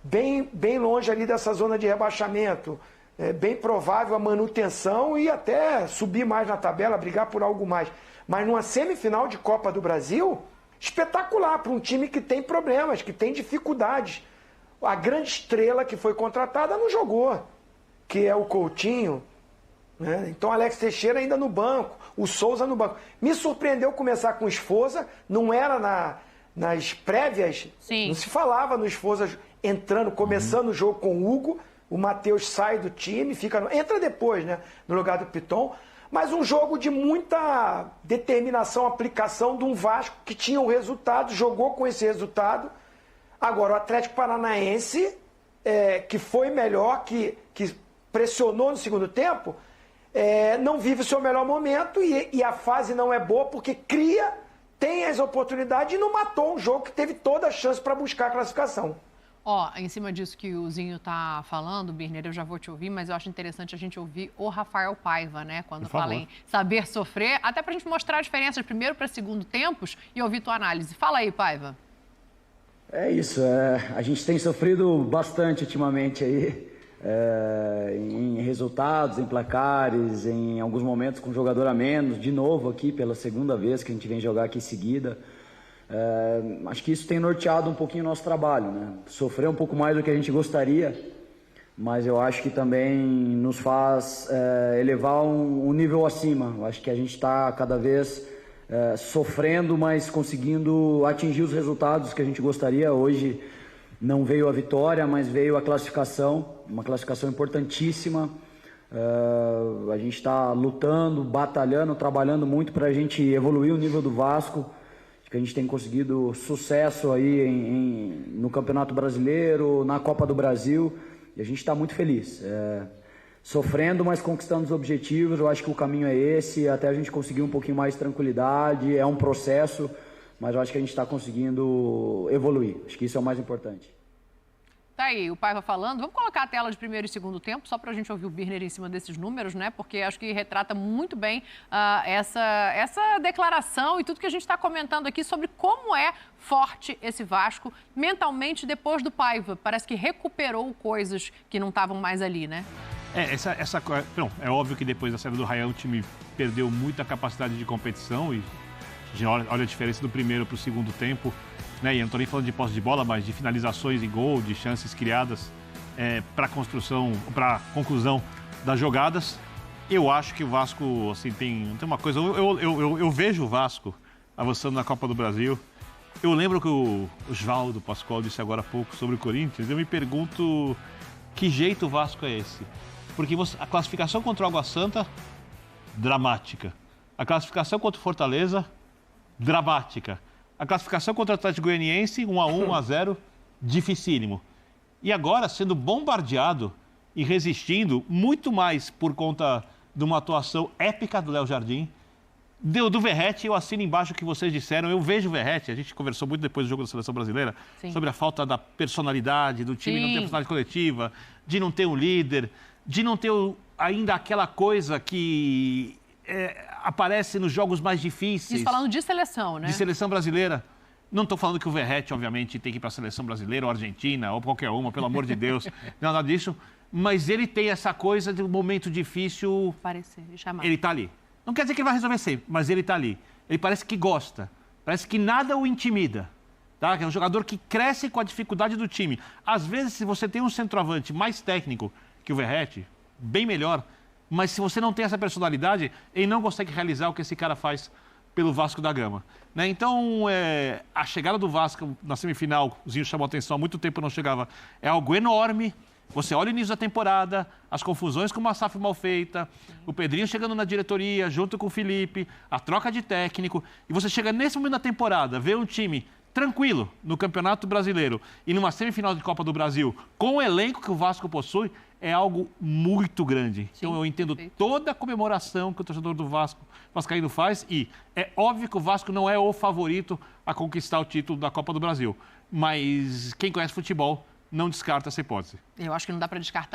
bem longe ali dessa zona de rebaixamento. É bem provável a manutenção e até subir mais na tabela, brigar por algo mais. Mas numa semifinal de Copa do Brasil, espetacular para um time que tem problemas, que tem dificuldades. A grande estrela que foi contratada não jogou, que é o Coutinho, né? Então Alex Teixeira ainda no banco, o Souza no banco. Me surpreendeu começar com o Esforza, não era nas prévias, Sim. Não se falava no Esforza entrando, começando o jogo com o Hugo. O Matheus sai do time, entra depois, né, no lugar do Piton. Mas um jogo de muita determinação, aplicação de um Vasco que tinha o resultado, jogou com esse resultado. Agora, o Atlético Paranaense, que foi melhor, que pressionou no segundo tempo, não vive o seu melhor momento e a fase não é boa porque tem as oportunidades e não matou um jogo que teve toda a chance para buscar a classificação. Em cima disso que o Zinho tá falando, Birner, eu já vou te ouvir, mas eu acho interessante a gente ouvir o Rafael Paiva, né? Quando fala em saber sofrer, até pra gente mostrar a diferença de primeiro para segundo tempos e ouvir tua análise. Fala aí, Paiva. É isso, a gente tem sofrido bastante ultimamente aí, em resultados, em placares, em alguns momentos com jogador a menos, de novo aqui pela segunda vez que a gente vem jogar aqui em seguida. Acho que isso tem norteado um pouquinho o nosso trabalho, né? Sofrer um pouco mais do que a gente gostaria, mas eu acho que também nos faz elevar um nível acima. Eu acho que a gente está cada vez sofrendo, mas conseguindo atingir os resultados que a gente gostaria. Hoje não veio a vitória, mas veio a classificação, uma classificação importantíssima. A gente está lutando, batalhando, trabalhando muito para a gente evoluir o nível do Vasco. Que a gente tem conseguido sucesso aí no Campeonato Brasileiro, na Copa do Brasil, e a gente está muito feliz. Sofrendo, mas conquistando os objetivos, eu acho que o caminho é esse, até a gente conseguir um pouquinho mais de tranquilidade, é um processo, mas eu acho que a gente está conseguindo evoluir, acho que isso é o mais importante. Tá aí, o Paiva falando. Vamos colocar a tela de primeiro e segundo tempo, só para a gente ouvir o Birner em cima desses números, né? Porque acho que retrata muito bem essa declaração e tudo que a gente está comentando aqui sobre como é forte esse Vasco mentalmente depois do Paiva. Parece que recuperou coisas que não estavam mais ali, né? Não, é óbvio que depois da saída do Ryan o time perdeu muita capacidade de competição e já olha a diferença do primeiro para o segundo tempo. Né? E eu não estou nem falando de posse de bola, mas de finalizações em gol, de chances criadas para conclusão das jogadas. Eu acho que o Vasco, assim, tem uma coisa... Eu vejo o Vasco avançando na Copa do Brasil. Eu lembro que o Oswaldo Pascoal disse agora há pouco sobre o Corinthians. Eu me pergunto que jeito o Vasco é esse. Porque a classificação contra o Água Santa, dramática. A classificação contra o Fortaleza, dramática. A classificação contra o Atlético Goianiense, 1-1, 1-0, dificílimo. E agora, sendo bombardeado e resistindo, muito mais por conta de uma atuação épica do Léo Jardim. Do Verratti, eu assino embaixo o que vocês disseram. Eu vejo o Verratti, a gente conversou muito depois do jogo da Seleção Brasileira, Sim. sobre a falta da personalidade, do time não ter personalidade coletiva, de não ter um líder, de não ter ainda aquela coisa que... aparece nos jogos mais difíceis. Isso falando de seleção, né? De seleção brasileira. Não estou falando que o Verratti, obviamente, tem que ir para a seleção brasileira ou Argentina, ou qualquer uma, pelo amor de Deus. Não, nada disso. Mas ele tem essa coisa de um momento difícil... Aparecer, chamar. Ele está ali. Não quer dizer que ele vai resolver sempre, mas ele está ali. Ele parece que gosta. Parece que nada o intimida. Tá? É um jogador que cresce com a dificuldade do time. Às vezes, se você tem um centroavante mais técnico que o Verratti, bem melhor... Mas se você não tem essa personalidade, ele não consegue realizar o que esse cara faz pelo Vasco da Gama. Né? Então, a chegada do Vasco na semifinal, o Zinho chamou a atenção, há muito tempo não chegava, é algo enorme. Você olha o início da temporada, as confusões com uma SAF mal feita, o Pedrinho chegando na diretoria, junto com o Felipe, a troca de técnico. E você chega nesse momento da temporada, vê um time tranquilo no Campeonato Brasileiro e numa semifinal de Copa do Brasil, com o elenco que o Vasco possui, é algo muito grande. Sim, então eu entendo toda a comemoração que o torcedor do Vasco vascaíno faz e é óbvio que o Vasco não é o favorito a conquistar o título da Copa do Brasil. Mas quem conhece futebol não descarta essa hipótese. Eu acho que não dá para descartar.